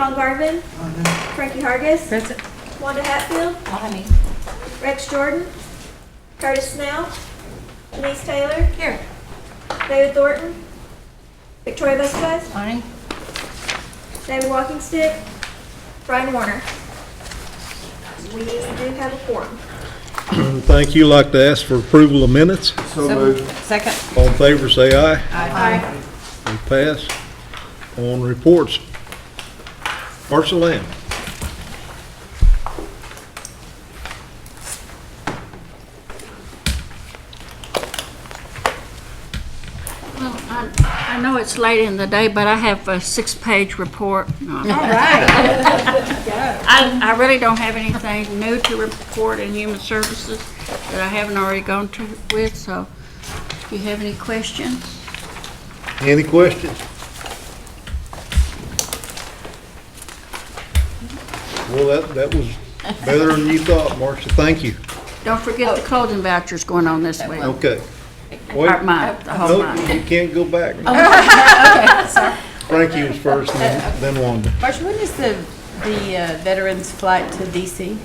Ron Garvin, Frankie Hargis, Present. Wanda Hatfield, Bonnie. Rex Jordan, Curtis Snell, Denise Taylor, Here. David Thornton, Victoria Vasquez, Bonnie. David Walkingstick, Brian Warner. We do have a quorum. Thank you. Like to ask for approval of minutes. So moved. Second. All in favor, say aye. Aye. We pass. On reports. Marshall Lamb. Well, I know it's late in the day, but I have a 6-page report. No, All right. I really don't have anything new to report in Human Services that I haven't already gone to with, so if you have any questions. Any questions? Well, that was better than you thought, Marcia. Thank you. Don't forget the clothing vouchers going on this week. Okay. Or mine, the whole No, month. you can't go back. Okay, sorry. Frankie was first, then Wanda. Marcia, when is the veterans flight to DC?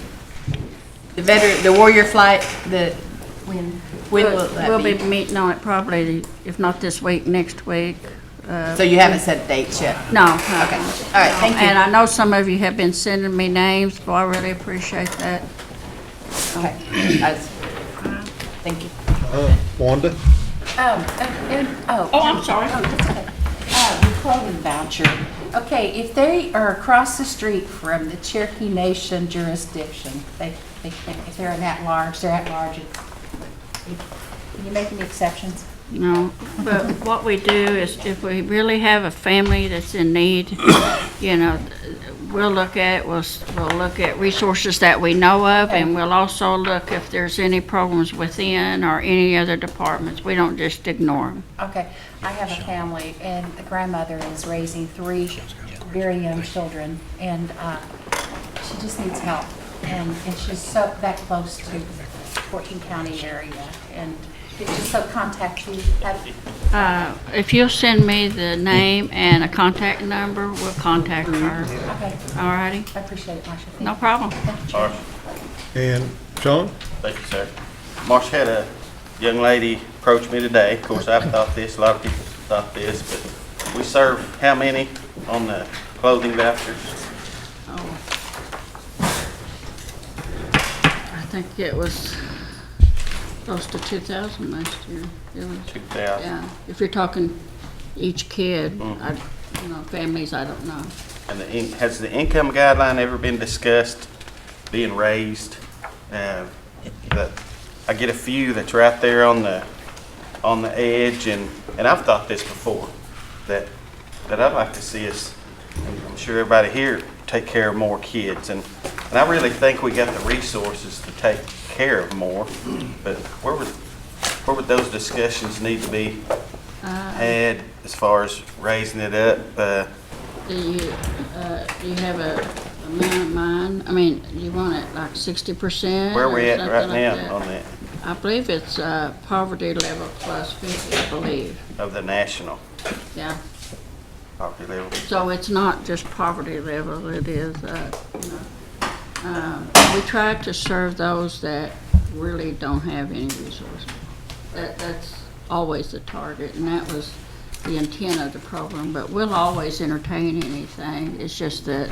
The Warrior flight, when will that We'll be be? meeting on it probably, if not this week, next week. So you haven't set dates yet? No. Okay, all right, thank And you. I know some of you have been sending me names, so I really appreciate that. Okay, thank you. Wanda? Oh, I'm sorry. The clothing voucher. Okay, if they are across the street from the Cherokee Nation jurisdiction, if they're an at-large, they're at-large. Can you make any exceptions? No, but what we do is if we really have a family that's in need, you know, we'll look at, we'll look at resources that we know of, and we'll also look if there's any problems within or any other departments. We don't just ignore them. Okay, I have a family, and the grandmother is raising 3 very young children, and she just needs help. And she's so that close to 14 County area, and just so contact you. If you'll send me the name and a contact number, we'll contact her. Okay, All righty? I appreciate it, Marcia. No problem. Thank you. Marcia, And Sean? thank you, sir. Marcia, had a young lady approach me today. Of course, I've thought this, a lot of people thought this, but we serve how many on the clothing vouchers? Oh. I think it was close to 2,000 last year. It was, 2,000. yeah, if you're talking each kid, families, I don't know. And has the income guideline ever been discussed, being raised? I get a few that's right there on the edge, and I've thought this before, that I'd like to see us, and I'm sure everybody here, take care of more kids, and I really think we got the resources to take care of more, but where would those discussions need to be had as far as raising it up? Do you have a amount in mind? I mean, you want it like 60%? Where are we or at something right like now that? on that, I believe it's poverty level plus 50, I believe. of the national Yeah. poverty level? So it's not just poverty level, it is, we try to serve those that really don't have any resources. That's always the target, and that was the intent of the program, but we'll always entertain anything. It's just that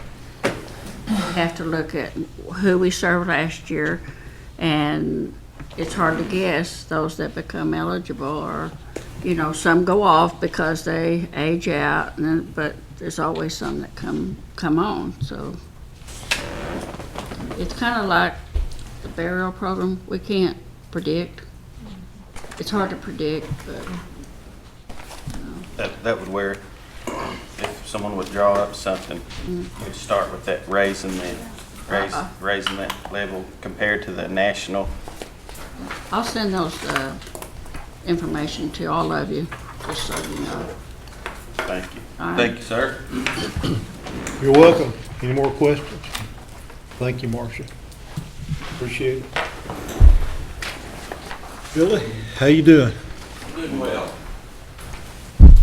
we have to look at who we served last year, and it's hard to guess those that become eligible, or, some go off because they age out, but there's always some that come on, so. It's kind of like the burial program. We can't predict. It's hard to predict, but That would where, if someone would draw up something, we'd start with that raising that level compared to the national. I'll send those information to all of you, just so you know. Thank you. All right. Thank you, sir. You're welcome. Any more questions? Thank you, Marcia. Appreciate it. Billy, how you doing? Doing well.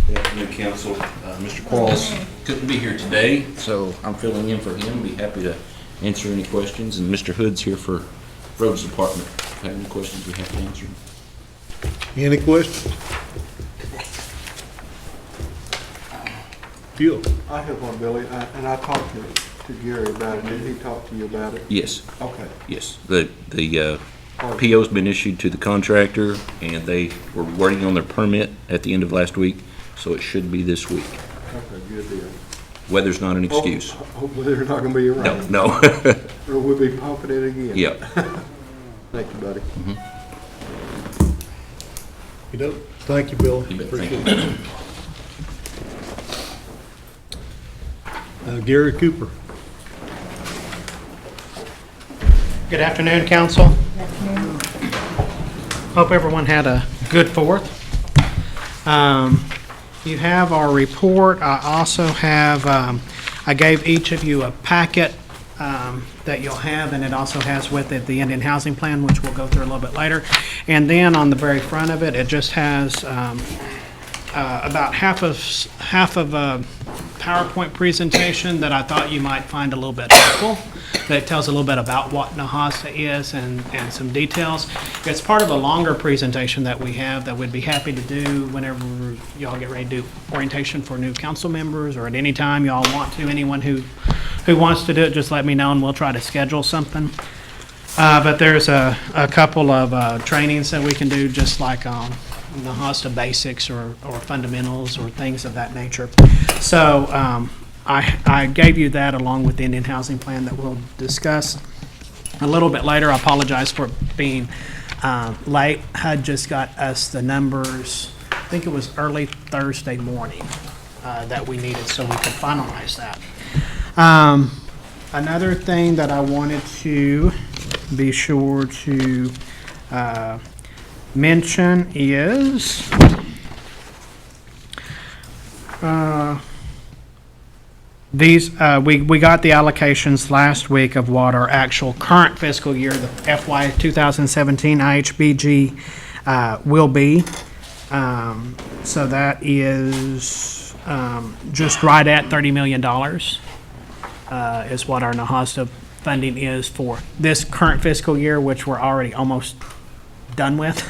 Yeah. afternoon, council. Mr. Quarles couldn't be here today, so I'm filling in for him. Be happy to answer any questions. And Mr. Hood's here for Roads Department. If you have any questions, we have to answer them. Any questions? Phil? I have one, Billy, and I talked to Gary about it. Did he talk to you about it? Yes, Okay. yes. The PO's been issued to the contractor, and they were waiting on their permit at the end of last week, so it should be this week. Okay, good deal. Weather's not an excuse. Hopefully there's not gonna be a rain. No. Or we'll be pumping it again. Yeah. Thank you, buddy. You know, thank you, Bill. You bet. Thank Appreciate it. Gary Cooper. Good afternoon, council. Hope everyone had a good 4th. You have our report. I also have, I gave each of you a packet that you'll have, and it also has with it the Indian Housing Plan, which we'll go through a little bit later. And then on the very front of it, it just has about half of a PowerPoint presentation that I thought you might find a little bit helpful. That tells a little bit about what NAHASA is and some details. It's part of a longer presentation that we have that we'd be happy to do whenever y'all get ready to do orientation for new council members, or at any time y'all want to. Anyone who wants to do it, just let me know and we'll try to schedule something. But there's a couple of trainings that we can do, just like NAHASA basics or fundamentals or things of that nature. So I gave you that along with the Indian Housing Plan that we'll discuss a little bit later. I apologize for being late. HUD just got us the numbers, I think it was early Thursday morning that we needed so we could finalize that. Another thing that I wanted to be sure to mention is we got the allocations last week of what our actual current fiscal year, the FY 2017 IHBG will be. So that is just right at $30 million is what our NAHASA funding is for this current fiscal year, which we're already almost done with.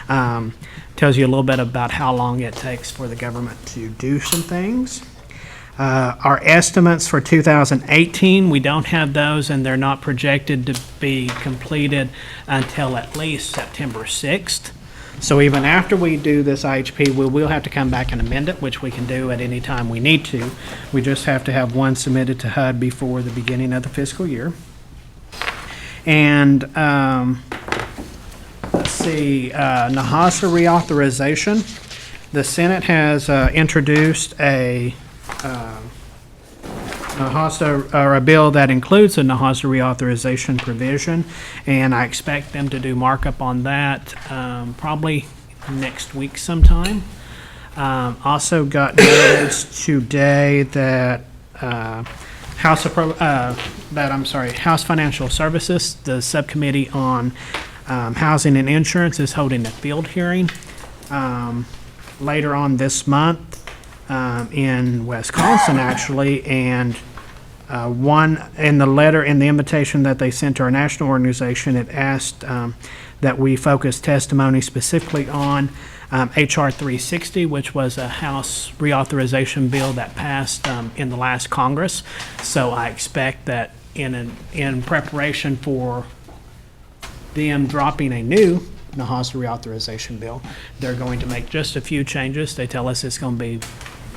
Tells you a little bit about how long it takes for the government to do some things. Our estimates for 2018, we don't have those, and they're not projected to be completed until at least September 6th. So even after we do this IHP, we will have to come back and amend it, which we can do at any time we need to. We just have to have one submitted to HUD before the beginning of the fiscal year. And let's see, NAHASA reauthorization. The Senate has introduced a NAHASA, or a bill that includes a NAHASA reauthorization provision, and I expect them to do markup on that probably next week sometime. Also got notice today that House Financial Services, the subcommittee on housing and insurance, is holding a field hearing later on this month in Wisconsin, actually, and one in the letter, in the invitation that they sent to our national organization, it asked that we focus testimony specifically on HR 360, which was a House reauthorization bill that passed in the last Congress. So I expect that in preparation for them dropping a new NAHASA reauthorization bill, they're going to make just a few changes. They tell us it's going to be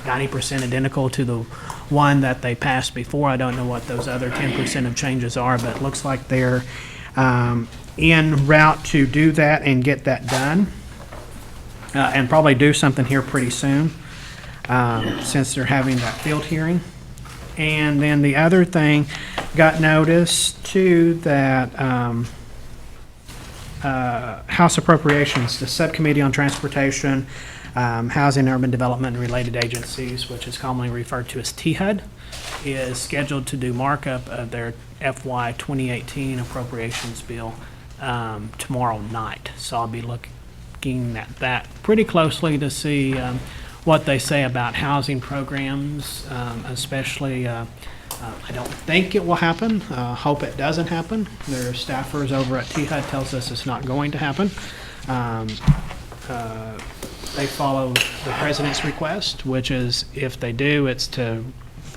90% identical to the one that they passed before. I don't know what those other 10% of changes are, but it looks like they're en route to do that and get that done, and probably do something here pretty soon since they're having that field hearing. And then the other thing, got notice too that House Appropriations, the Subcommittee on Transportation, Housing, Urban Development, and Related Agencies, which is commonly referred to as THUD, is scheduled to do markup of their FY 2018 appropriations bill tomorrow night. So I'll be looking at that pretty closely to see what they say about housing programs, especially, I don't think it will happen. Hope it doesn't happen. Their staffers over at THUD tells us it's not going to happen. They follow the president's request, which is if they do, it's to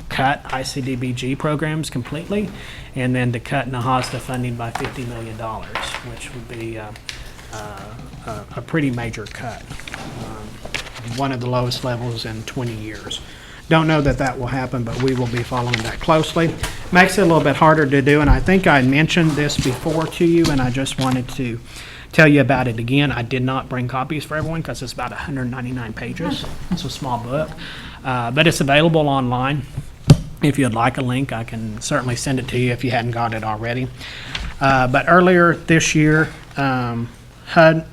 cut ICDBG programs completely, and then to cut NAHASDA funding by $50 million, which would be a pretty major cut. One of the lowest levels in 20 years. Don't know that that will happen, but we will be following that closely. Makes it a little bit harder to do, and I think I mentioned this before to you, and I just wanted to tell you about it again. I did not bring copies for everyone because it's about 199 pages. It's a small book, but it's available online. If you'd like a link, I can certainly send it to you if you hadn't got it already. But earlier this year, HUD,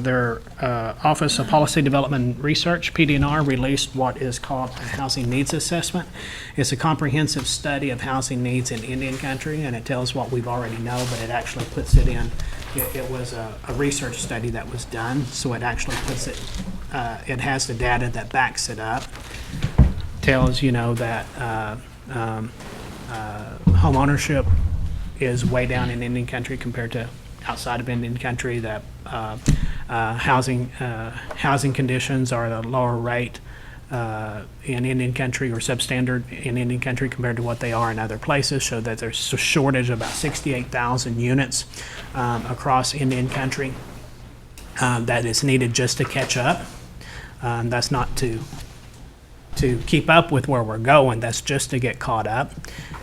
their Office of Policy Development and Research, PD&R, released what is called a housing needs assessment. It's a comprehensive study of housing needs in Indian country, and it tells what we've already know, but it actually puts it in. It was a research study that was done, so it actually puts it, it has the data that backs it up. Tells, that home ownership is way down in Indian country compared to outside of Indian country, that housing conditions are at a lower rate in Indian country or substandard in Indian country compared to what they are in other places, so that there's a shortage of about 68,000 units across Indian country that is needed just to catch up. That's not to keep up with where we're going, that's just to get caught up,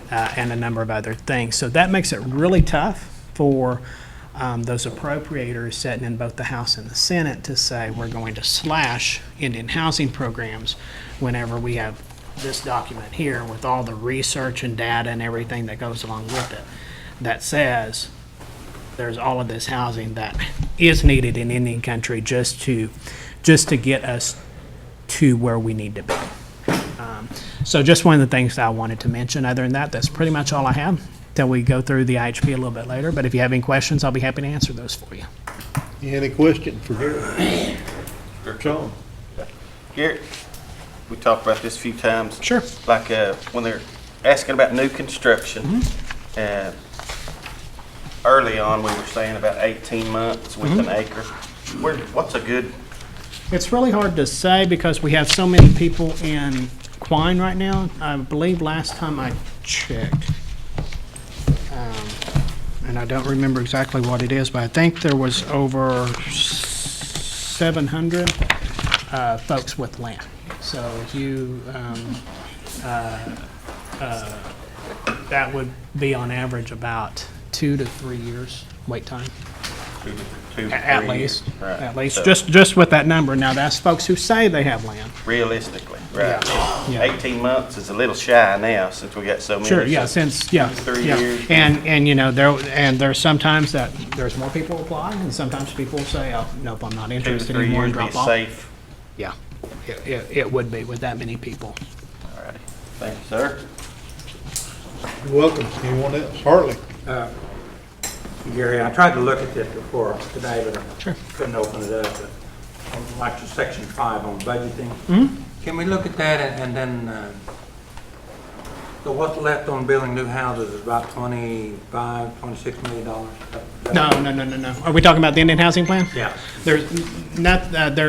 and a number of other things. So that makes it really tough for those appropriators sitting in both the House and the Senate to say we're going to slash Indian housing programs whenever we have this document here with all the research and data and everything that goes along with it that says there's all of this housing that is needed in Indian country just to get us to where we need to be. So just one of the things that I wanted to mention. Other than that, that's pretty much all I have till we go through the IHP a little bit later. But if you have any questions, I'll be happy to answer those for you. Any question for Gary? Sean? Garrett, we talked about this a few times. Sure. Like when they're asking about new construction, early on we were saying about 18 months with an acre. What's a good? It's really hard to say because we have so many people in Quine right now. I believe last time I checked, and I don't remember exactly what it is, but I think there was over 700 folks with land. So if you, that would be on average about 2 to 3 years wait time. At least, Right. at least, So just with that number. Now, that's folks who say they have land. realistically, right? Yeah. 18 months is a little shy now since we got so many. Sure, yeah, So since, yeah. 3 yeah. years. And there's sometimes that there's more people apply, and sometimes people say, oh, nope, I'm not 2 to interested 3 anymore, years and be drop off. safe. Yeah, it would be with that many people. All righty. Thank you, sir. You're welcome. Anyone else? Hartley? Gary, I tried to look at this before today, but I Sure. couldn't open it up. But like the section 5 on budgeting, Mm-hmm. can we look at that and then, so what's left on building new houses is about $26 million? No. Are we talking about the Indian Housing Plan? Yeah. There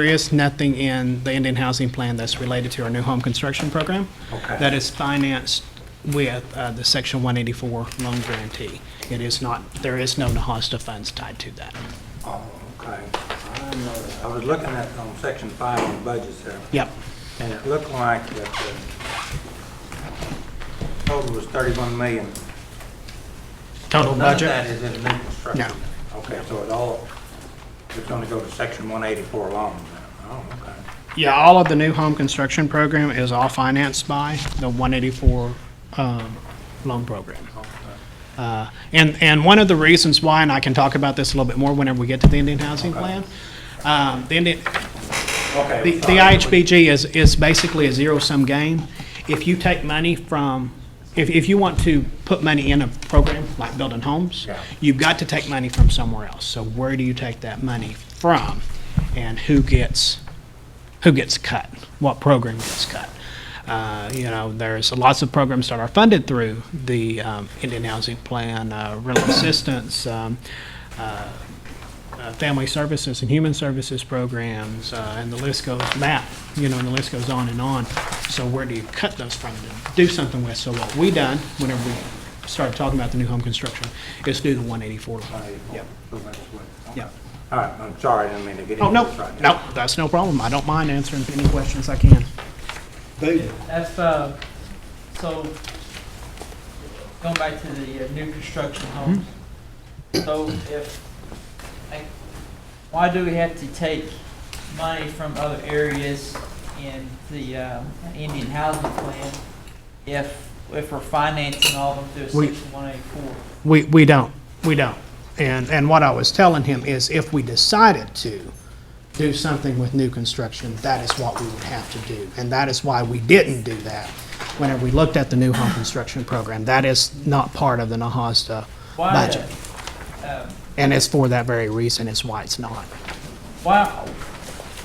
is nothing in the Indian Housing Plan that's related to our new home construction program. Okay. That is financed with the Section 184 loan guarantee. It is not, there is no NAHASDA funds tied to that. Oh, okay. I was looking at on section 5 on budgets there, Yep. and it looked like that total was 31 million. Total None of budget? that is in new construction? No. Okay, so it's going to go to section 184 loans then? Oh, okay. Yeah, all of the new home construction program is all financed by the 184 loan program. And one of the reasons why, and I can talk about this a little bit more whenever we get to the Indian Housing Plan, the IHBG is basically a zero-sum game. If you take money from, if you want to put money in a program like building homes, you've got to take money from somewhere else. So where do you take that money from, and who gets who gets cut, what program gets cut. There's lots of programs that are funded through the Indian Housing Plan, rental assistance, family services and human services programs, and the list goes, and the list goes on and on. So where do you cut those from to do something with? So what we done, whenever we started talking about the new home construction, is do the 184. Yep. Yep. All right, I'm sorry, I didn't mean to get Oh, into no, this right now. no, that's no problem. I don't mind answering any questions I can. David? So, going back to the new construction homes, so why do we have to take money from other areas in the Indian Housing Plan if we're financing all of them through a Section 184? We don't. And what I was telling him is if we decided to do something with new construction, that is what we would have to do. And that is why we didn't do that whenever we looked at the new home construction program. That is not part of the NAHASTA budget. And it's for that very reason, it's why it's not. Well, I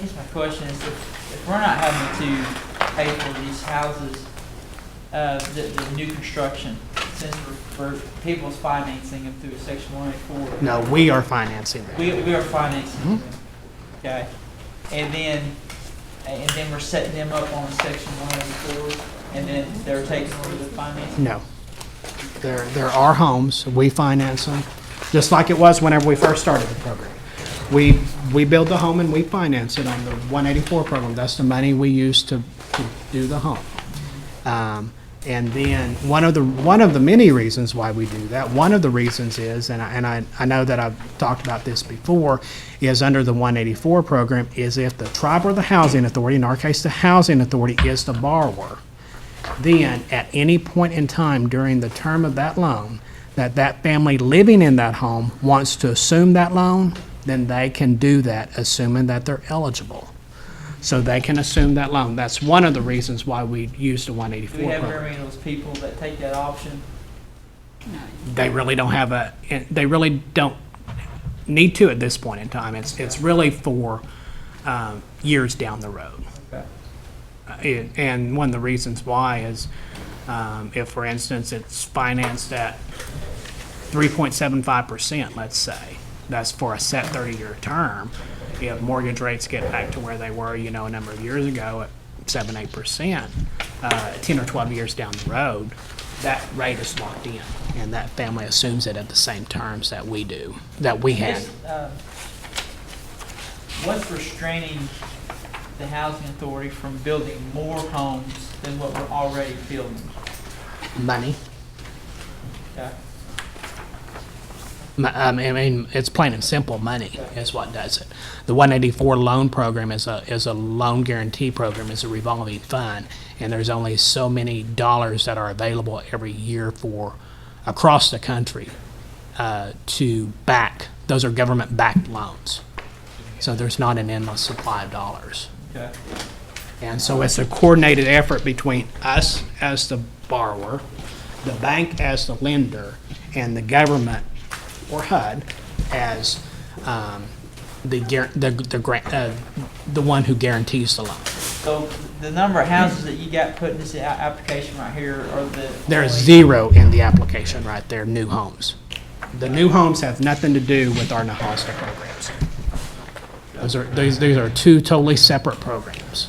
guess my question is if we're not having to pay for these houses, the new construction, since we're people's financing them through a Section 184. No, we are financing that. We are financing them. Okay. And then we're setting them up on a Section 184, and then they're taking over the financing? No. There are homes, we finance them, just like it was whenever we first started the program. We build the home and we finance it on the 184 program. That's the money we use to do the home. And then one of the many reasons why we do that, one of the reasons is, and I know that I've talked about this before, is under the 184 program, is if the tribe or the housing authority, in our case the housing authority, is the borrower, then at any point in time during the term of that loan, that family living in that home wants to assume that loan, then they can do that, assuming that they're eligible. So they can assume that loan. That's one of the reasons why we use the 184 Do we have program. very many of those people that take that option? They really don't need to at this point in time. It's really for years down the road. Okay. And one of the reasons why is if, for instance, it's financed at 3.75%, let's say, that's for a set 30-year term. If mortgage rates get back to where they were, a number of years ago at 7-8%, 10 or 12 years down the road, that rate is locked in, and that family assumes it at the same terms that we do, that we had. What's restraining the housing authority from building more homes than what we're already building? Money. Okay. I mean, it's plain and simple, money is what does it. The 184 loan program is a loan guarantee program, is a revolving fund, and there's only so many dollars that are available every year for across the country to back. Those are government-backed loans, so there's not an endless supply of dollars. Okay. And so it's a coordinated effort between us as the borrower, the bank as the lender, and the government or HUD as the one who guarantees the loan. So the number of houses that you got put in this application right here are There's 0 in the application right there, new homes. The new homes have nothing to do with our NAHASTA programs. These are two totally separate programs.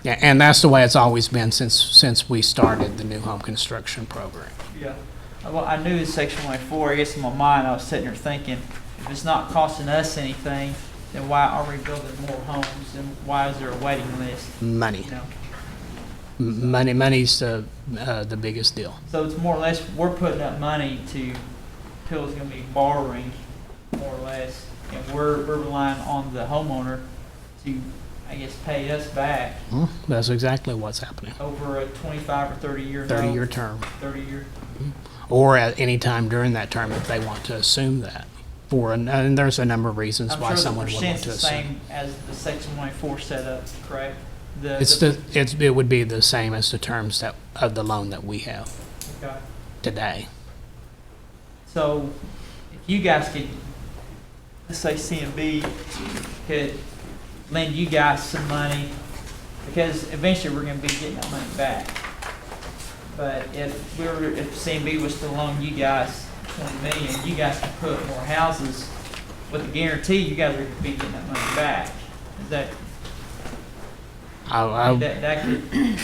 Yeah, and that's the way it's always been since we started the new home construction program. Yeah. Well, I knew Section 184. I guess in my mind I was sitting there thinking, if it's not costing us anything, then why are we building more homes and why is there a waiting list? Money. You know? Money's the biggest deal. So it's more or less we're putting up money to Phil's going to be borrowing more or less, and we're relying on the homeowner to, I guess, pay us back That's exactly what's happening. over a 25 or 30 year 30-year term. 30 year. Or at any time during that term if they want to assume that. And there's a number of reasons I'm why sure the someone would want percent's to the assume. same as the Section 184 setup, correct? It would be the same as the terms of the loan that we have Okay. today. So if you guys could let's say CMB could lend you guys some money, because eventually we're gonna be getting that money back. But if CMB was to loan you guys 20 million, you guys could put more houses with a guarantee you guys are gonna be getting that money back. Is that, that could,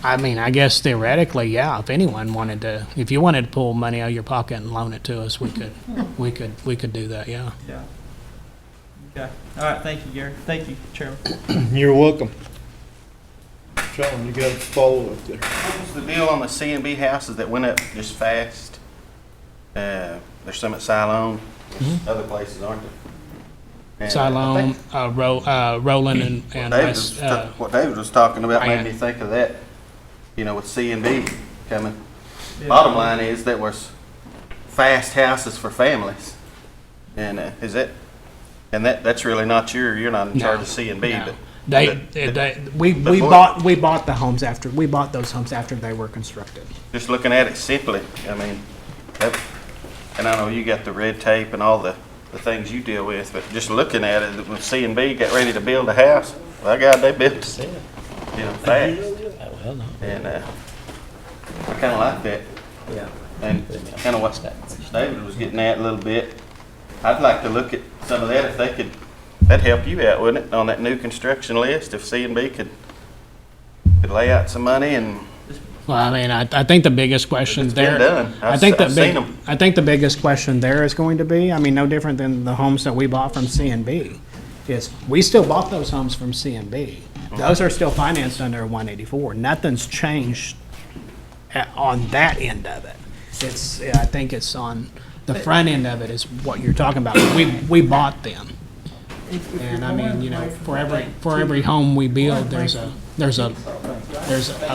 I mean, I guess theoretically, yeah, if anyone wanted to, if you wanted to pull money out of your pocket and loan it to us, we could do that, yeah. yeah. Okay, all right, thank you, Gary. Thank you, Chairman. You're welcome. Sean, you got a follow-up there. What was the deal on the C and B houses that went up just fast? There's some at Siloam, other places, aren't there? And Siloam, Roland, and West. What David was talking about made Ian. me think of that, you know, with C and B coming. Bottom line is that was fast houses for families. And that's really not you're not in charge of C and B, No. but We bought the homes after, we bought those homes after they were constructed. just looking at it simply, I mean, and I know you got the red tape and all the things you deal with, but just looking at it, when C and B got ready to build a house, well, God, they built it, you know, fast. And I kind of like that. Yeah. And kind of what David was getting at a little bit. I'd like to look at some of that if they could. That'd help you out, wouldn't it, on that new construction list? If C and B could lay out some money and. Well, I mean, I think the biggest question It's been there. done. I think I've seen 'em. I think the biggest question there is going to be, I mean, no different than the homes that we bought from C and B, is we still bought those homes from C and B. Those are still financed under 184. Nothing's changed on that end of it. I think it's on the front end of it is what you're talking about. We bought them. And I mean, you know, for every home we build, there's a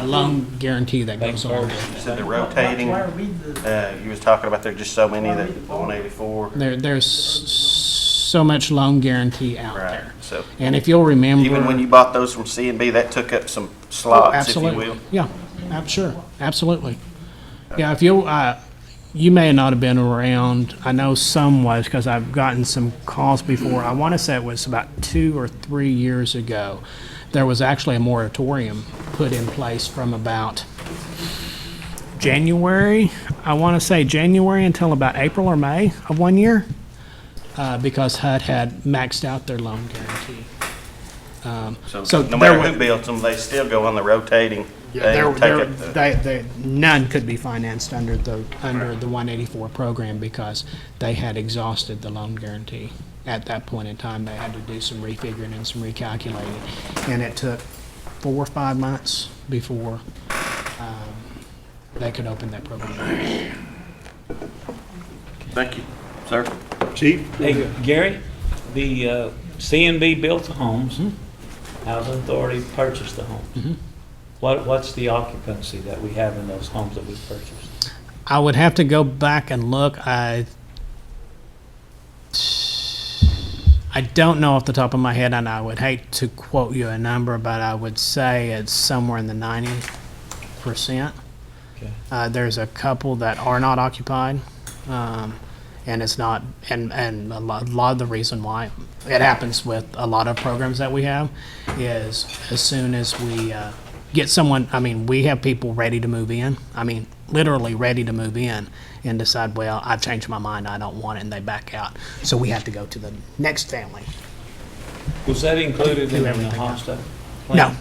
loan guarantee that goes along with You it. said they're rotating. You was talking about there's just so many that 184. There's so much loan guarantee out Right. there. So And if you'll remember. even when you bought those from C and B, that took up some slots, if you Absolutely. will. Yeah, sure, absolutely. Yeah, if you may not have been around, I know some was, because I've gotten some calls before. I want to say it was about 2 or 3 years ago. There was actually a moratorium put in place from about January, I want to say January until about April or May of one year, because HUD had maxed out their loan guarantee. So no matter who built them, they still go on the rotating. None could be financed under the 184 program because they had exhausted the loan guarantee. At that point in time, they had to do some refiguring and some recalculating, and it took 4 or 5 months before they could open that program. Thank you, sir. Chief? Hey, Gary, the CNB built the homes, Housing Authority purchased the homes. What's the occupancy that we have in those homes that we purchased? I would have to go back and look. I don't know off the top of my head, and I would hate to quote you a number, but I would say it's somewhere in the 90%. Okay. There's a couple that are not occupied, and it's not, and a lot of the reason why it happens with a lot of programs that we have is as soon as we get someone, I mean, we have people ready to move in. I mean, literally ready to move in and decide, well, I've changed my mind, I don't want it, and they back out. So we have to go to the next family. Was that included in the everything. HOSTA No,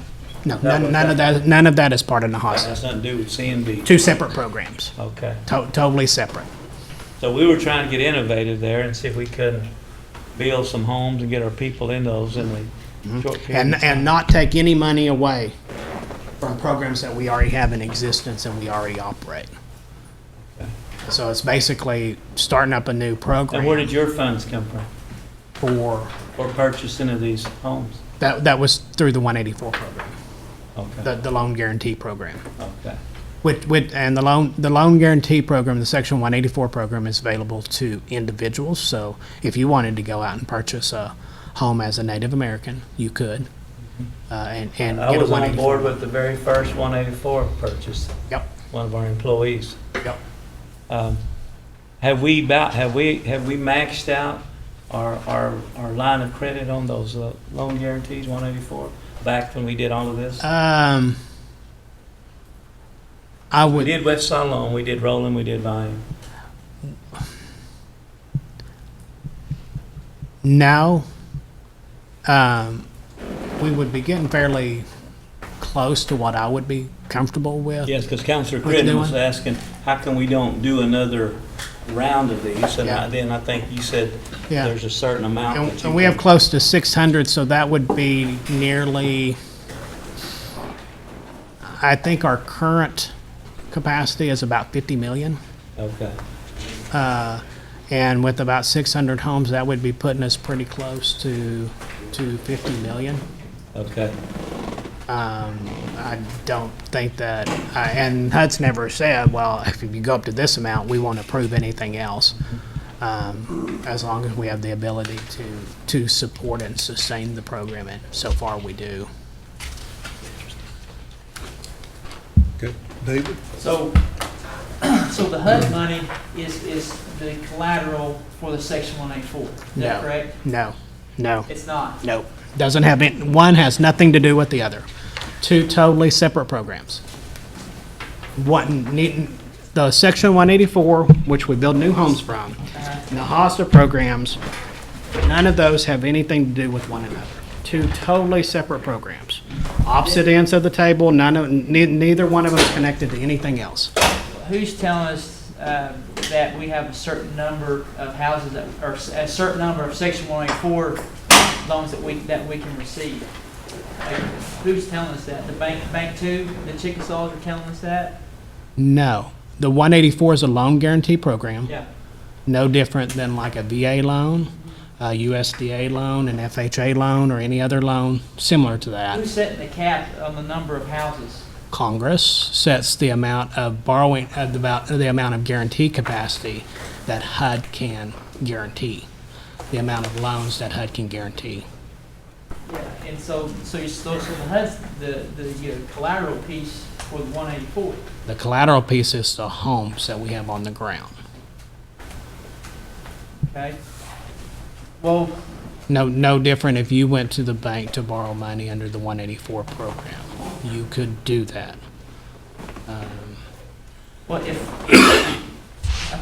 plan? none of that is part of the That HOSA. has nothing to do with CNB? Two separate programs, Okay. totally separate. So we were trying to get innovative there and see if we couldn't build some homes and get our people in those in the short period of time. And not take any money away from programs that we already have in existence and we already operate. Okay. So it's basically starting up a new program. And where did your funds come from for for purchasing of these homes? that was through the 184 program, Okay. the loan guarantee program. Okay. And the loan guarantee program, the Section 184 program, is available to individuals. So if you wanted to go out and purchase a home as a Native American, you could. And I get a was on 184. board with the very first 184 purchase. Yep. One of our employees. Yep. Have we maxed out our line of credit on those loan guarantees, 184, back when we did all of this? I We would, did Westside Loan, we did Roland, we did Volume. no. We would be getting fairly close to what I would be comfortable with. Yes, because Counselor What you Crittenden was doing? asking, how come we don't do another round of these? And Yeah. then I think you said Yeah. there's a certain amount that you And we have can- close to 600, so that would be nearly, I think our current capacity is about 50 million. Okay. And with about 600 homes, that would be putting us pretty close to 50 million. Okay. I don't think that, and HUD's never said, well, if you go up to this amount, we won't approve anything else. As long as we have the ability to support and sustain the program, and so far we do. Okay, David? So, so the HUD money is the collateral for the Section 184, is No. that correct? No, no, It's not. no. Doesn't have, one has nothing to do with the other. Two totally separate programs. The Section 184, which we build new homes from, and the HOSTA programs, none of those have anything to do with one another. Two totally separate programs. Opposite ends of the table, neither one of them is connected to anything else. Who's telling us that we have a certain number of houses that, or a certain number of Section 184 loans that we can receive? Like, who's telling us that? The Bank Two, the Chickasaws are telling us that? No. The 184 is a loan guarantee program. Yeah. No different than like a VA loan, a USDA loan, an FHA loan, or any other loan similar to that. Who's setting the cap on the number of houses? Congress sets the amount of borrowing, the amount of guarantee capacity that HUD can guarantee, the amount of loans that HUD can guarantee. Yeah, and so the HUD's the collateral piece for the 184. The collateral piece is the homes that we have on the ground. Okay. Well, No different if you went to the bank to borrow money under the 184 program. You could do that. what if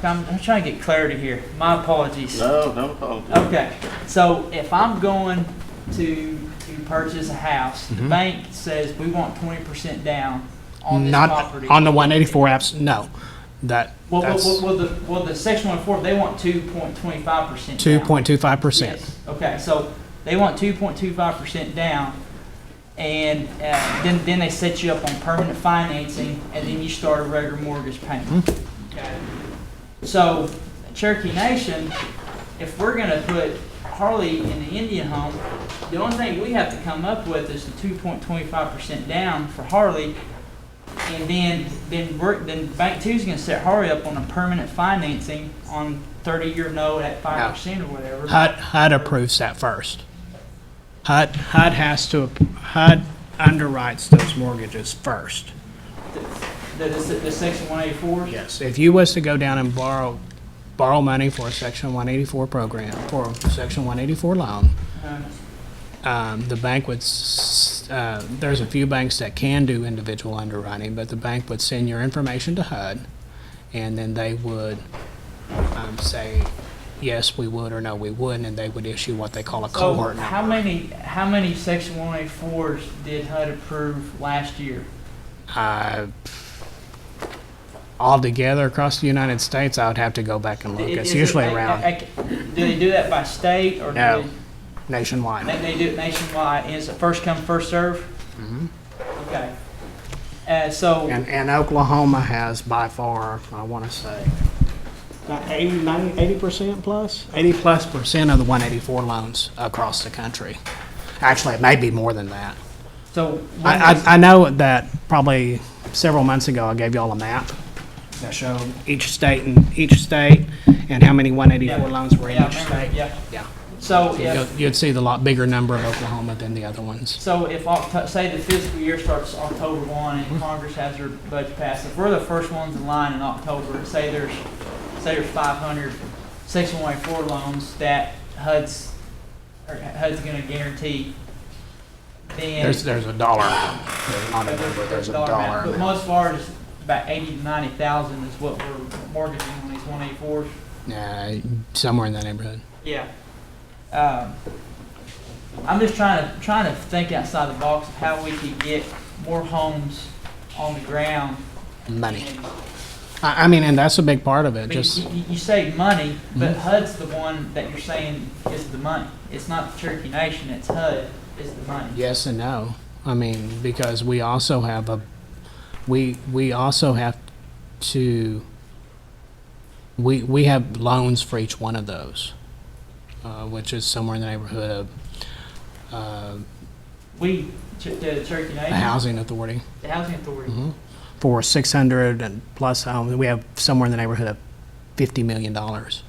I'm trying to get clarity here. My apologies. No, don't apologize. Okay, so if I'm going to purchase a house, the bank says we want 20% down on this Not property. on the 184 apps, no. That's Well, the Section 104, they want 2.25% down. 2.25%. Yes, okay, so they want 2.25% down, and then they set you up on permanent financing, and then you start a regular mortgage payment. Okay. So Cherokee Nation, if we're gonna put Harley in the Indian home, the only thing we have to come up with is the 2.25% down for Harley, and then Bank Two's gonna set Harley up on a permanent financing on 30-year note at 5% or whatever. HUD approves that first. HUD underwrites those mortgages first. The Section 184? Yes. If you was to go down and borrow money for a Section 184 program, for a Section 184 loan, the bank would, there's a few banks that can do individual underwriting, but the bank would send your information to HUD, and then they would say, yes, we would, or no, we wouldn't, and they would issue what they call a So cohort how number. many Section 184s did HUD approve last year? Altogether across the United States, I would have to go back and look. It's usually around Do they do that by state, or No. do nationwide. they do it nationwide? And is it first come, first serve? Okay. So And Oklahoma has by far, I want to say, about 80% plus? 80+% of the 184 loans across the country. Actually, it may be more than that. so I know that probably several months ago, I gave y'all a map that showed each state and how many 184 loans were in yeah, each I remember, state. yeah. Yeah. So You'd see the lot bigger number of Oklahoma than the other ones. So if, say the fiscal year starts October 1 and Congress has their budget passed, if we're the first ones in line in October, say there's 500 Section 184 loans that HUD's gonna guarantee, then. There's a dollar amount. There's not a number, there's a dollar But amount. most large, about 80 to 90,000 is what we're mortgaging on these 184s. Somewhere in that neighborhood. Yeah. I'm just trying to think outside the box of how we could get more homes on the ground. Money. And- I mean, and that's a big part of I it, mean, just, you say money, but HUD's the one that you're saying is the money. It's not the Cherokee Nation, it's HUD is the money. yes and no. I mean, because we also have we also have to, we have loans for each one of those, which is somewhere in the neighborhood of The Cherokee the Nation, housing authority. the Housing Authority. For 600 and plus homes, we have somewhere in the neighborhood of $50 million. But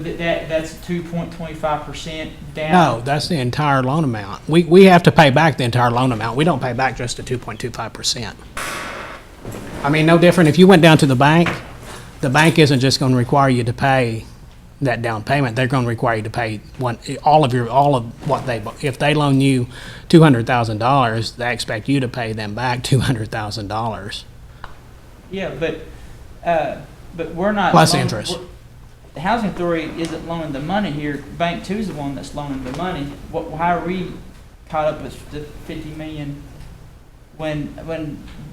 that's 2.25% down. No, that's the entire loan amount. We have to pay back the entire loan amount. We don't pay back just the 2.25%. I mean, no different. If you went down to the bank isn't just going to require you to pay that down payment. They're going to require you to pay all of what if they loan you $200,000, they expect you to pay them back $200,000 Yeah, but we're not. plus interest. The Housing Authority isn't loaning the money here. Bank Two is the one that's loaning the money. How are we caught up with the 50 million when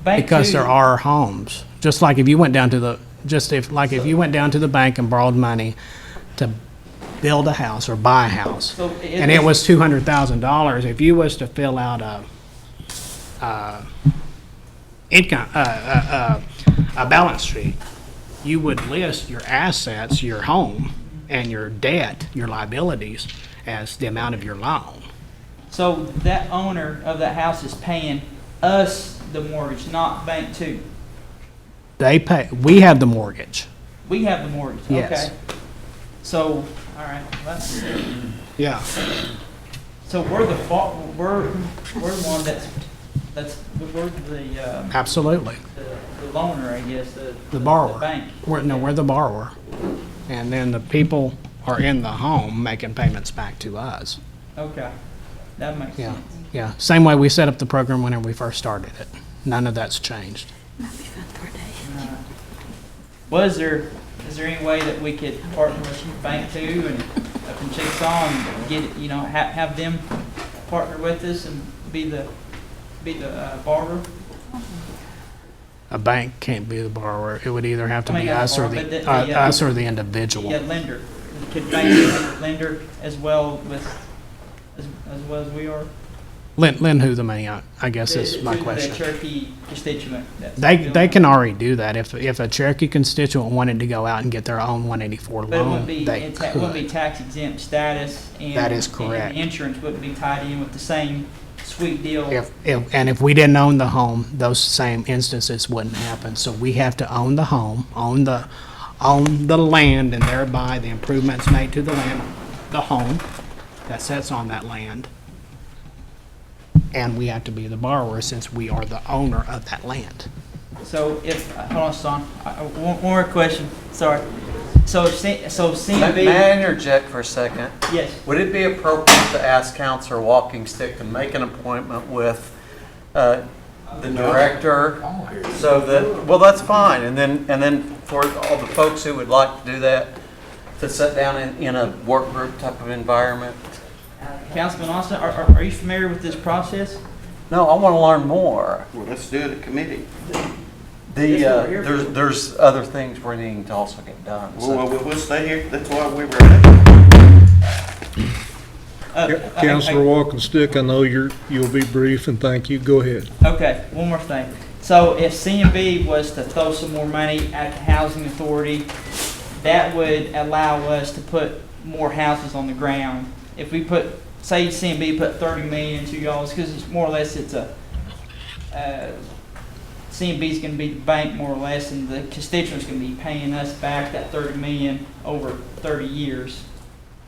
Bank Because Two? there are homes. Just like if you went down to the if you went down to the bank and borrowed money to build a house or buy a house, So and it was $200,000, if you was to fill out a balance sheet, you would list your assets, your home, and your debt, your liabilities, as the amount of your loan. So that owner of that house is paying us the mortgage, not Bank Two. We have the mortgage. We have the mortgage. Yes. Okay. So, all right. That's, Yeah. so we're the one we're the Absolutely. the loaner, I guess. The borrower. The bank. We're the borrower. And then the people are in the home making payments back to us. Okay. That makes Yeah. sense. Yeah. Same way we set up the program whenever we first started it. None of that's changed. Is there any way that we could partner with Bank Two and up in Chickasaw and get it, have them partner with us and be the borrower? A bank can't be the borrower. It would either have to I mean, be not us or borrower, but us or the individual. Yeah, lender. Could Bank be a lender as well as we are? Lend who the money out, I guess is my To question. the Cherokee constituent. that's They doing can it. already do that. If a Cherokee constituent wanted to go out and get their own 184 But it loan, wouldn't be, they it wouldn't be could. tax exempt status and. That is correct. And insurance wouldn't be tied in with the same sweet deal. If we didn't own the home, those same instances wouldn't happen. So we have to own the home, own the land, and thereby the improvements made to the land, the home that sits on that land. And we have to be the borrower since we are the owner of that land. So hold on, son. One more question. Sorry. So CMB. May I interject for a second? Yes. Would it be appropriate to ask Counselor Walking Stick to make an appointment with the director? So that, well, that's fine. And then for all the folks who would like to do that, to sit down in a work group type of environment? Councilman Austin, are you familiar with this process? No, I want to learn more. Well, let's do it at committee. There's other things we're needing to also get done. so- Well, we'll stay here. That's why we were here. Counselor Walking Stick, I know you'll be brief, and thank you. Go ahead. Okay, one more thing. So if CMB was to throw some more money at the Housing Authority, that would allow us to put more houses on the ground. If we say CMB put 30 million to y'all's, because it's more or less CMB's going to be the bank more or less, and the constituents going to be paying us back that 30 million over 30 years,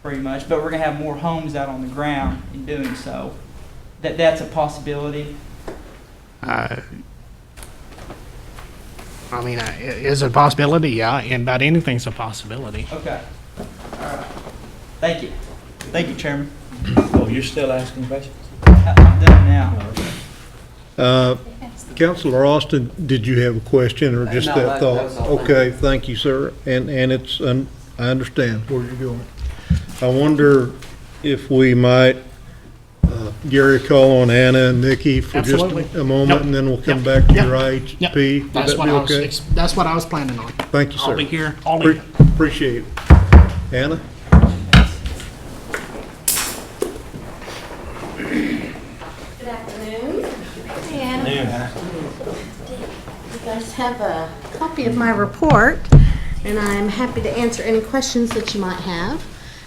pretty much. But we're going to have more homes out on the ground in doing so. That's a possibility. I mean, is it a possibility? Yeah, and about anything's a possibility. Okay. All right. Thank you. Thank you, Chairman. Oh, you're still asking questions? I'm done now. Councilor Austin, did you have a question or just No, that that thought? was all. Okay, thank you, sir. And it's, I understand where you're going. I wonder if we might, Gary, call on Anna and Nikki for just Absolutely. a moment, Yep. and then we'll come Yep. back to Yep. your Yep. IHP. Would That's that what be I was, okay? that's what I was planning on. Thank you, sir. I'll be here all evening. Appreciate it. Anna? Good afternoon. Hey, Anna. You guys have a copy of my report, and I'm happy to answer any questions that you might have.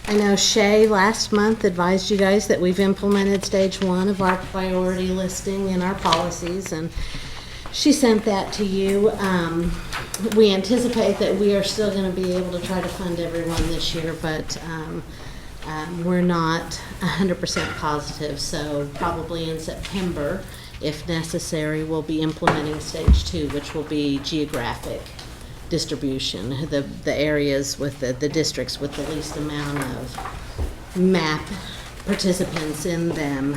I know Shay last month advised you guys that we've implemented stage 1 of our priority listing in our policies, and she sent that to you. We anticipate that we are still going to be able to try to fund everyone this year, but we're not 100% positive, so probably in September, if necessary, we'll be implementing stage 2, which will be geographic distribution, the areas with the districts with the least amount of MAP participants in them,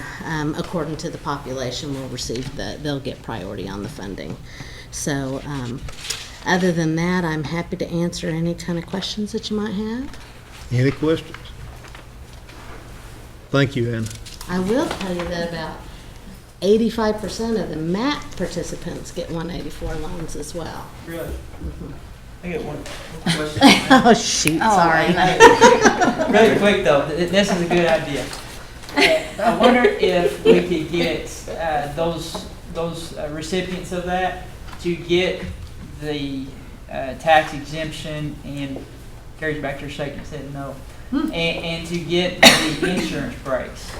according to the population, will receive they'll get priority on the funding. So other than that, I'm happy to answer any kind of questions that you might have. Any questions? Thank you, Anna. I will tell you that about 85% of the MAP participants get 184 loans as well. Really? I got one question. Oh, shoot, sorry. Really quick, though, this is a good idea. I wonder if we could get those recipients of that to get the tax exemption, and Carrie's back there shaking his head no, and to get the insurance breaks.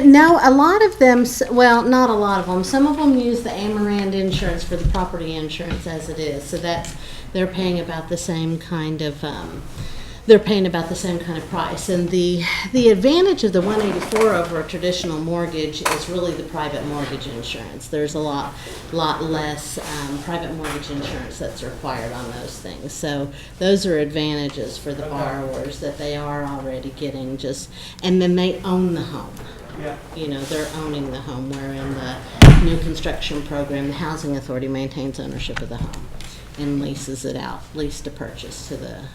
No, a lot of them, well, not a lot of them. Some of them use the Amarant insurance for the property insurance as it is. So they're paying about the same kind of, price. And the advantage of the 184 over a traditional mortgage is really the private mortgage insurance. There's a lot less private mortgage insurance that's required on those things. So those are advantages for the borrowers that they are already getting and then they own the home. Yeah. You know, they're owning the home, where in the new construction program, the housing authority maintains ownership of the home and leases it out, lease to purchase to the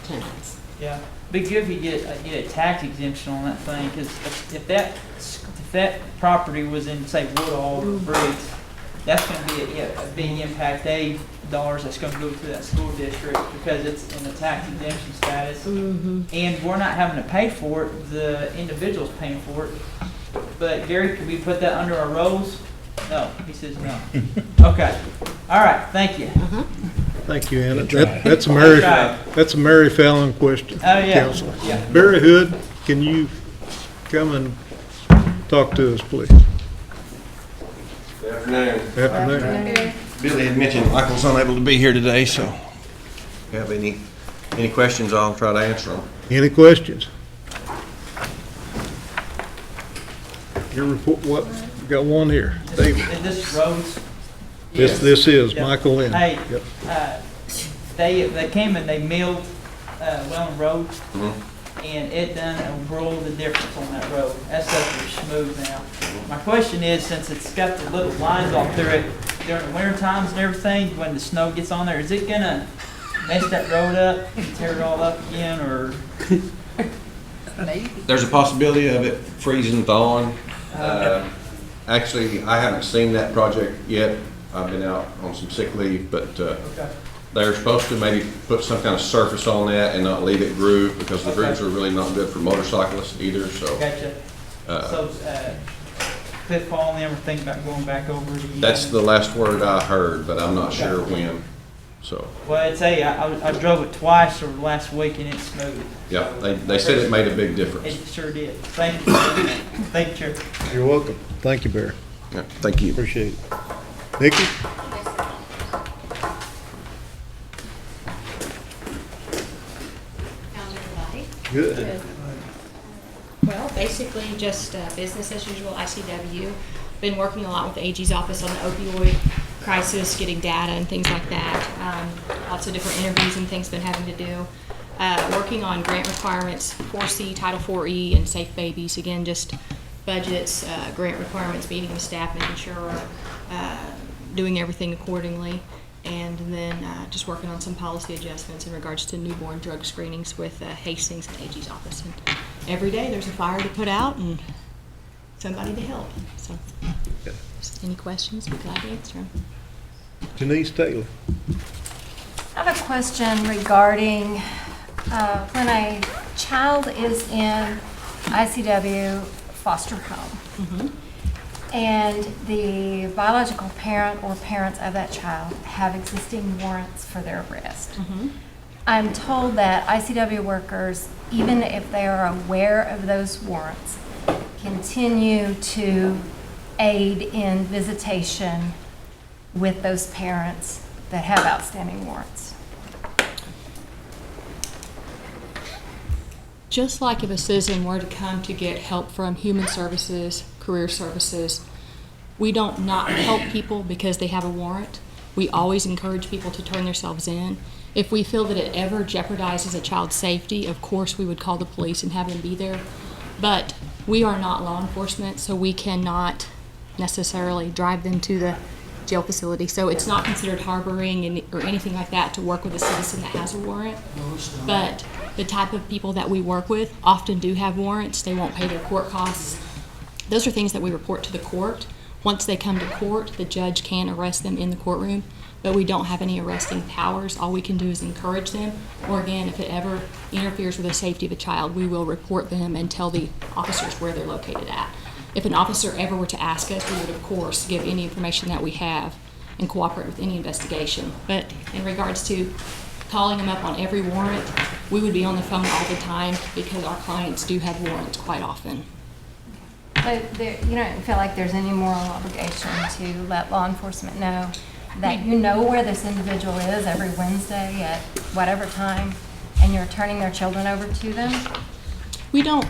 tenants. Yeah, be good if you get a tax exemption on that thing, because if that property was in, say, Woodall or Briggs, that's going to be a big impact aid dollars that's going to go to that school district because it's in the tax exemption status, and we're not having to pay for it. The individual's paying for it. But Gary, could we put that under our rolls? No, he says no. Okay, all right, thank you. Thank you, Anna. Good try. That's a Mary Fallon question. Oh, yeah. Counselor. Yeah. Barry Hood, can you come and talk to us, please? Good afternoon. Afternoon. Billy had mentioned Michael's unable to be here today, so if you have any questions, I'll try to answer them. Any questions? Your report, what, you got one here, David. And this roads. This is Yep. Michael Lynn. Hey, Yep. they came and they milled Welland Road, and it done a world of difference on that road. That stuff is smooth now. My question is, since it's got the little lines off through it during the winter times and everything, when the snow gets on there, is it gonna mess that road up and tear it all up again, or? There's a possibility of it freezing, thawing. Actually, I haven't seen that project yet. I've been out on some sick leave, but they're supposed to maybe put some kind of surface on that and not leave it groove, because the grooves are really not good for motorcyclists either, so. Gotcha. So, Cliff Paul and them are thinking about going back over it again? That's the last word I heard, but I'm not sure when, so. Well, I'd say I drove it twice over the last week and it's smooth. Yeah, they said it made a big difference. It sure did. Thank you. Thank you, Chair. You're welcome. Thank you, Barry. Yeah, thank you. Appreciate it. Nikki? How's everybody? Good. Well, basically just business as usual, ICW. Been working a lot with the AG's office on the opioid crisis, getting data and things like that. Lots of different interviews and things been having to do. working on grant requirements, 4C, Title 4E, and Safe Babies. Again, just budgets, grant requirements, meeting with staff, making sure we're doing everything accordingly. And then just working on some policy adjustments in regards to newborn drug screenings with Hastings and AG's office. And every day there's a fire to put out and somebody to help. So, any questions, we'd be glad to answer them. Janice Taylor. I have a question regarding when a child is in ICW foster home and the biological parent or parents of that child have existing warrants for their arrest. I'm told that ICW workers, even if they are aware of those warrants, continue to aid in visitation with those parents that have outstanding warrants. Just like if a citizen were to come to get help from Human Services, Career Services, we don't not help people because they have a warrant. We always encourage people to turn themselves in. If we feel that it ever jeopardizes a child's safety, of course we would call the police and have them be there. But we are not law enforcement, so we cannot necessarily drive them to the jail facility. So it's not considered harboring or anything like that to work with a citizen that has a warrant. But the type of people that we work with often do have warrants. They won't pay their court costs. Those are things that we report to the court. Once they come to court, the judge can arrest them in the courtroom, but we don't have any arresting powers. All we can do is encourage them, or again, if it ever interferes with the safety of a child, we will report them and tell the officers where they're located at. If an officer ever were to ask us, we would of course give any information that we have and cooperate with any investigation. But in regards to calling them up on every warrant, we would be on the phone all the time because our clients do have warrants quite often. But you don't feel like there's any moral obligation to let law enforcement know that you know where this individual is every Wednesday at whatever time, and you're turning their children over to them? We don't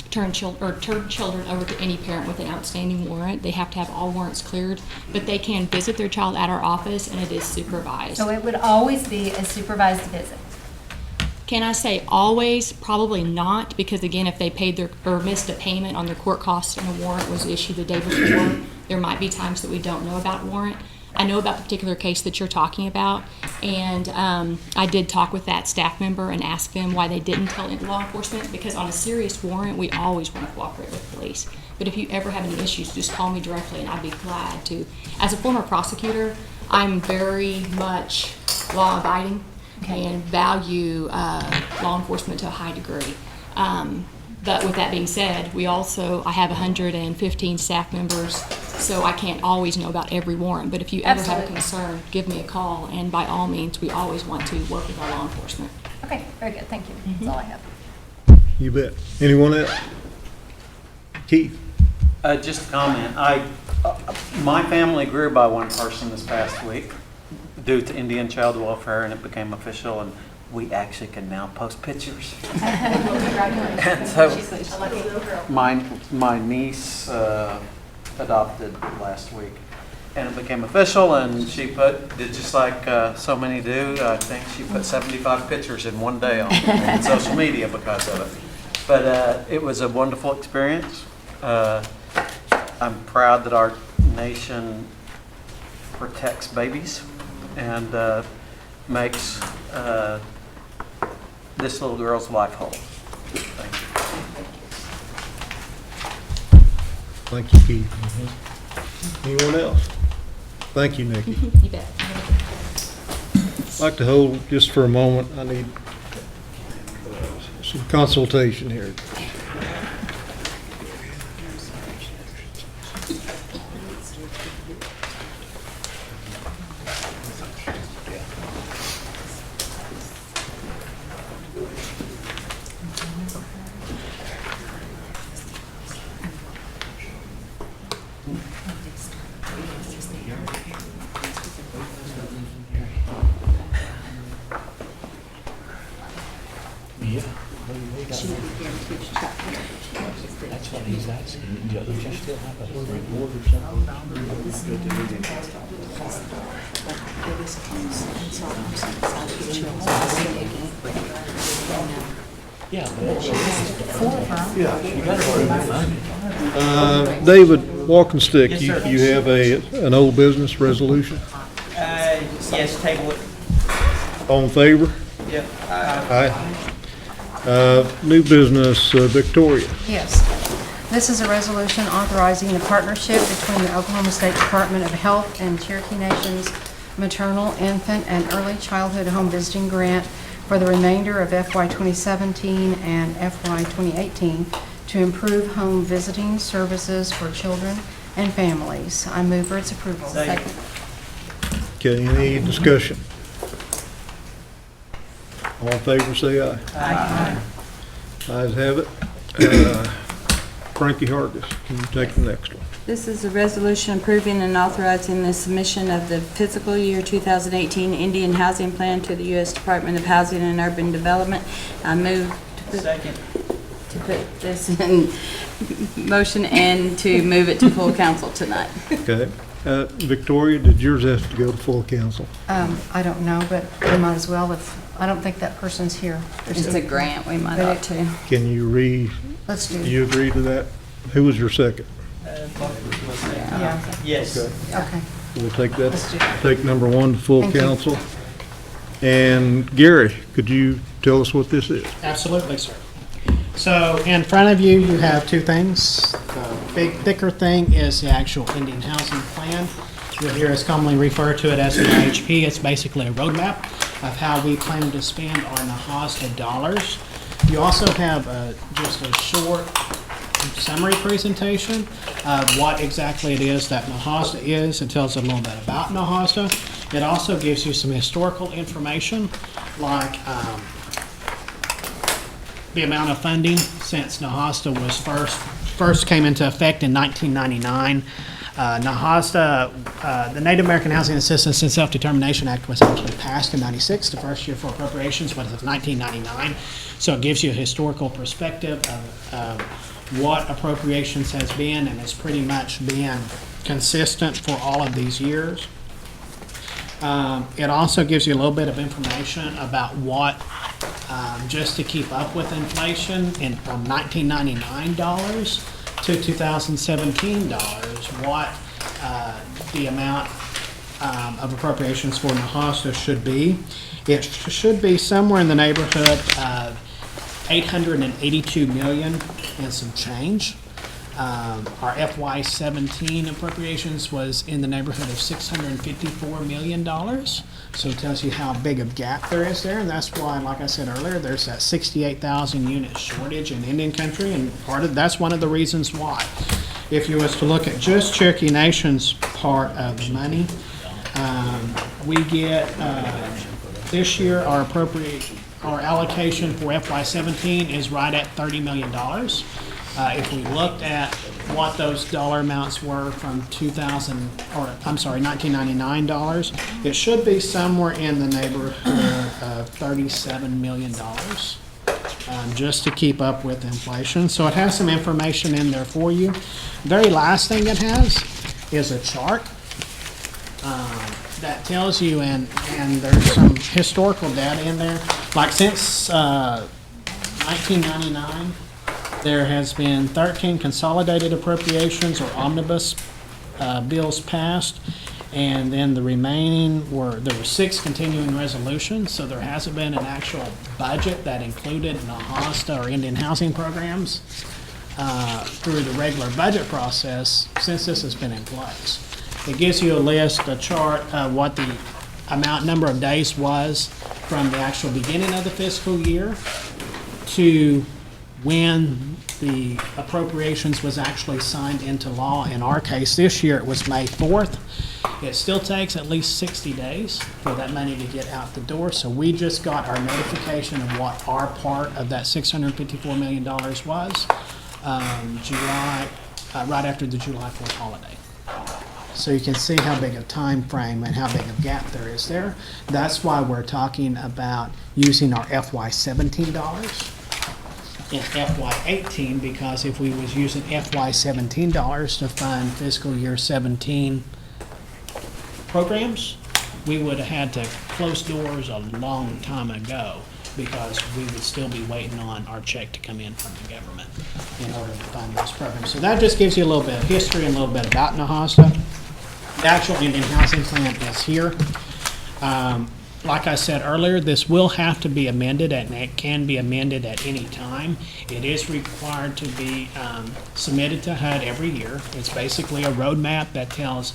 turn children over to any parent with an outstanding warrant. They have to have all warrants cleared, but they can visit their child at our office, and it is supervised. So it would always be a supervised visit? Can I say always? Probably not, because again, if they paid their or missed a payment on their court costs and a warrant was issued the day before, there might be times that we don't know about warrant. I know about the particular case that you're talking about, and I did talk with that staff member and ask them why they didn't tell law enforcement, because on a serious warrant, we always want to cooperate with police. But if you ever have any issues, just call me directly, and I'd be glad to. As a former prosecutor, I'm very much law-abiding and value law enforcement to a high degree. But with that being said, I have 115 staff members, so I can't always know about every warrant. But if you ever have a concern, give me a call, and by all means, we always want to work with our law enforcement. Okay, very good, thank you. That's all I have. You bet. Anyone else? Keith? Just a comment. My family grew by one person this past week due to Indian child welfare, and it became official, and we actually can now post pictures. And so my niece adopted last week, and it became official, and she did just like so many do. I think she put 75 pictures in one day on social media because of it. But it was a wonderful experience. I'm proud that our nation protects babies and makes this little girl's life whole. Thank you. Thank you, Keith. Anyone else? Thank you, Nikki. You bet. I'd like to hold just for a moment. I need some consultation here. That's what he's asking. Do you still have a reward or something? Yeah, but you gotta David Walkenstick, Yes, you sir. you have an old business resolution? Yes, table it. All in favor? Yep. Aye. New business, Victoria. Yes. This is a resolution authorizing the partnership between the Oklahoma State Department of Health and Cherokee Nation's Maternal, Infant, and Early Childhood Home Visiting Grant for the remainder of FY 2017 and FY 2018 to improve home visiting services for children and families. I move for its approval. Second. Okay, any discussion? All in favor, say aye. Aye. Ayes have it. Frankie Hargis, can you take the next one? This is a resolution approving and authorizing the submission of the fiscal year 2018 Indian Housing Plan to the U.S. Department of Housing and Urban Development. I move Second. to put this in motion and to move it to full council tonight. Okay. Victoria, did yours have to go to full council? I don't know, but we might as well I don't think that person's here. It's a grant, we might ought to. Can you Let's do. you agree to that? Who was your second? Yeah. Yes. Okay. We'll take Let's do that, take number one to full Thank you. council. And Gary, could you tell us what this is? Absolutely, sir. So in front of you, you have two things. The big thicker thing is the actual Indian Housing Plan. You'll hear us commonly refer to it as an IHP. It's basically a roadmap of how we plan to spend our NAHASDA dollars. You also have just a short summary presentation of what exactly it is that NAHASDA is. It tells a little bit about NAHASDA. It also gives you some historical information like the amount of funding since NAHASDA was first came into effect in 1999. NAHASDA, the Native American Housing Assistance and Self-Determination Act was actually passed in '96. The first year for appropriations was 1999. So it gives you a historical perspective of what appropriations has been, and it's pretty much been consistent for all of these years. It also gives you a little bit of information about what, just to keep up with inflation, from $1999 to $2017, what the amount of appropriations for NAHASDA should be. It should be somewhere in the neighborhood of $882 million and some change. Our FY17 appropriations was in the neighborhood of $654 million. So it tells you how big a gap there is there, and that's why, like I said earlier, there's that 68,000 unit shortage in Indian Country, and that's one of the reasons why. If you was to look at just Cherokee Nation's part of the money, we get this year our allocation for FY17 is right at $30 million. If we looked at what those dollar amounts were from $1999, it should be somewhere in the neighborhood of $37 million, just to keep up with inflation. So it has some information in there for you. Very last thing it has is a chart that tells you, and there's some historical data in there. Like since 1999, there has been 13 consolidated appropriations or omnibus bills passed, and then the remaining there were 6 continuing resolutions, so there hasn't been an actual budget that included NAHASDA or Indian housing programs through the regular budget process since this has been in place. It gives you a chart of what the number of days was from the actual beginning of the fiscal year to when the appropriations was actually signed into law. In our case, this year, it was May 4th. It still takes at least 60 days for that money to get out the door, so we just got our notification of what our part of that $654 million was right after the July 4th holiday. So you can see how big a time frame and how big a gap there is there. That's why we're talking about using our FY17 dollars in FY18, because if we was using FY17 dollars to fund fiscal year 17 programs, we would have had to close doors a long time ago. because we would still be waiting on our check to come in from the government in order to fund those programs. So that just gives you a little bit of history and a little bit about Nahasta. The actual Indian housing plan is here. Like I said earlier, this will have to be amended, and it can be amended at any time. It is required to be submitted to HUD every year. It's basically a roadmap that tells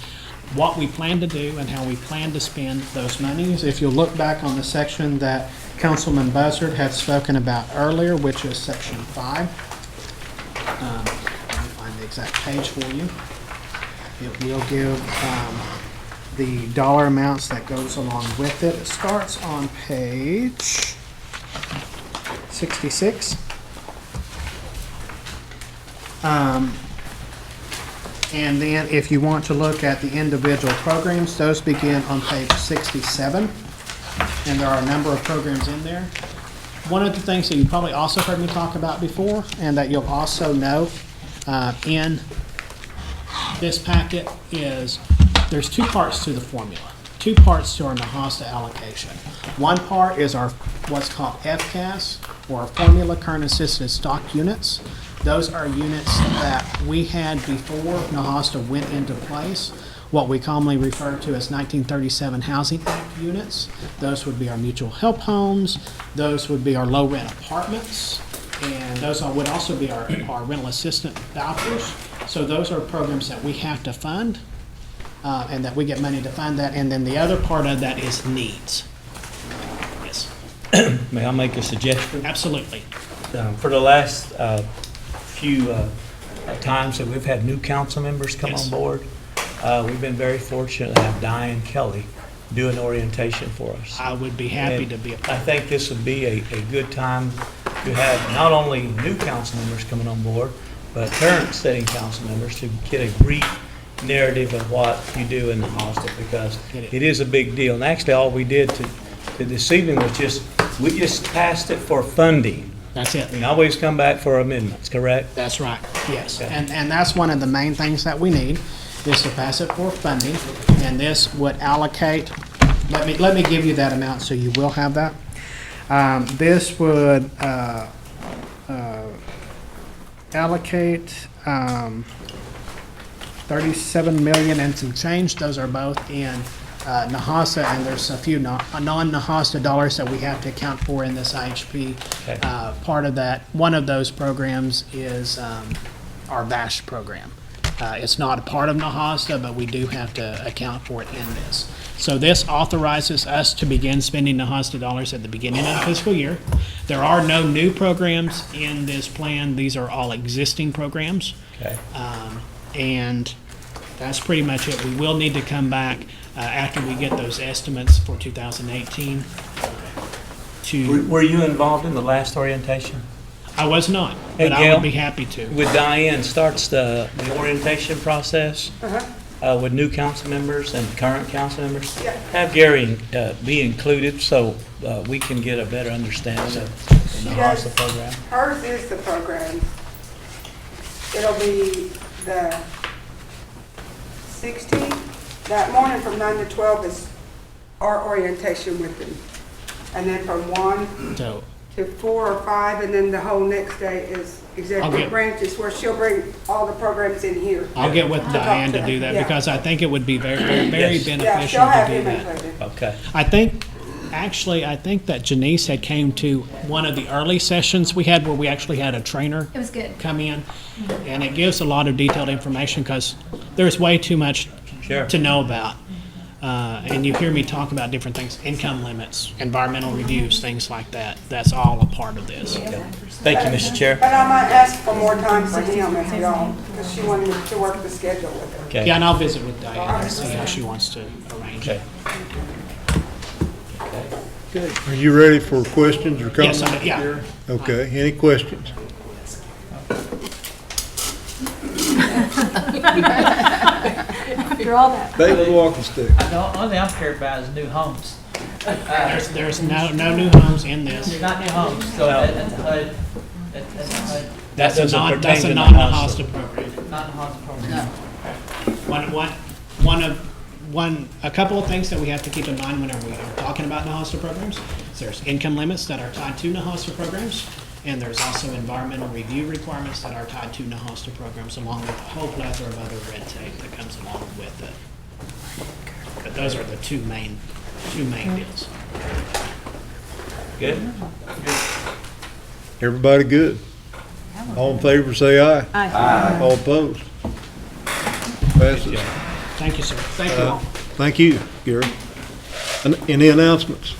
what we plan to do and how we plan to spend those monies. If you look back on the section that Councilman Buzzard had spoken about earlier, which is section 5, let me find the exact page for you. It will give the dollar amounts that goes along with it. It starts on page 66. And then if you want to look at the individual programs, those begin on page 67. And there are a number of programs in there. One of the things that you probably also heard me talk about before, and that you'll also know in this packet, is there's two parts to the formula, two parts to our Nahasta allocation. One part is our what's called FCAS, or Formula Current Assisted Stock Units. Those are units that we had before Nahasta went into place, what we commonly refer to as 1937 Housing Act units. Those would be our mutual help homes, those would be our low rent apartments, and those would also be our rental assistant vouchers. So those are programs that we have to fund, and that we get money to fund that. And then the other part of that is needs. Yes. May I make a suggestion? Absolutely. For the last few times that we've had new council members come on board, we've been very fortunate to have Diane Kelly do an orientation for us. I would be happy to be a part I of think this would be a good time to have not only new council members coming on board, but current sitting council members to get a brief narrative of what you do in the hostel, because it is a big deal. And actually, all we did to this evening was we just passed it for funding. That's it. We can always come back for amendments, correct? That's right, yes. Okay. And that's one of the main things that we need, is to pass it for funding. And this would allocate, let me give you that amount so you will have that. This would allocate 37 million and some change. Those are both in Nahasta, and there's a few non-Nahasta dollars that we have to account for in this IHP. Okay. Part of that, one of those programs is our VASH program. It's not a part of Nahasta, but we do have to account for it in this. So this authorizes us to begin spending Nahasta dollars at the beginning of the fiscal year. There are no new programs in this plan. These are all existing programs. Okay. And that's pretty much it. We will need to come back after we get those estimates for 2018 to... Were you involved in the last orientation? I was not, Hey, but I Gail, would be happy to. With Diane starts the orientation process with new council members and current council members. Yeah. Have Gary be included so we can get a better understanding of the Nahasta program. Hers is the program. It'll be the 16th. That morning from 9 to 12 is our orientation with them. And then from 1 So, to 4 or 5, and then the whole next day is executive branches, where she'll bring all the programs in here. I'll get with Diane to do that, Yeah. because I think it would be very Yes. beneficial Yeah, she'll have to do him that. included. Okay. I think that Janice had came to one of the early sessions we had where we actually had a trainer It was good. come in, and it gives a lot of detailed information because there's way too much Sure. to know about. And you hear me talk about different things, income limits, environmental reviews, things like that. That's all a part of this. Thank you, Mr. Chair. But I might ask for more time for him as well, because she wanted me to work the schedule with her. Okay. Yeah, and I'll visit with Diane and see how she wants to arrange it. Okay. Are you ready for questions or comments? Yes, yeah. Gary? Okay, any questions? After all that. David Walking Stick. The only thing I'm scared about is new homes. There's no new homes in this. They're not new homes, so that's a HUD, that's a HUD, That's a doesn't non, pertain that's a to non-Nahasta Nahasta. program. not a HUD program. One of a couple of things that we have to keep in mind whenever we are talking about NAHOSTA programs. There's income limits that are tied to NAHOSTA programs, and there's also environmental review requirements that are tied to NAHOSTA programs, along with a whole plethora of other red tape that comes along with it. But those are the two main deals. Good? Everybody good? All in favor, say aye. Aye. All opposed? Passes. Thank you, sir. Thank you all. Thank you, Gary. Any announcements?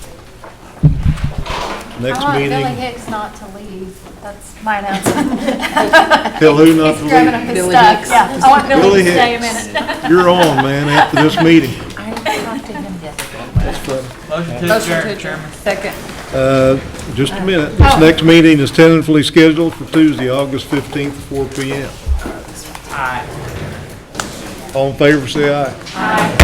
Next I want Billy meeting, Hicks not to leave. That's my announcement. tell who not to He's grabbing up leave. his Billy stuff. Hicks. Yeah, I want Billy Billy to stay a Hicks. minute. You're on, man, after this meeting. I talked to him yesterday. Motion to adjourn, Chairman. Second. Just a minute. This next meeting is tentatively scheduled for Tuesday, August 15th, 4 p.m. Aye. All in favor, say aye. Aye.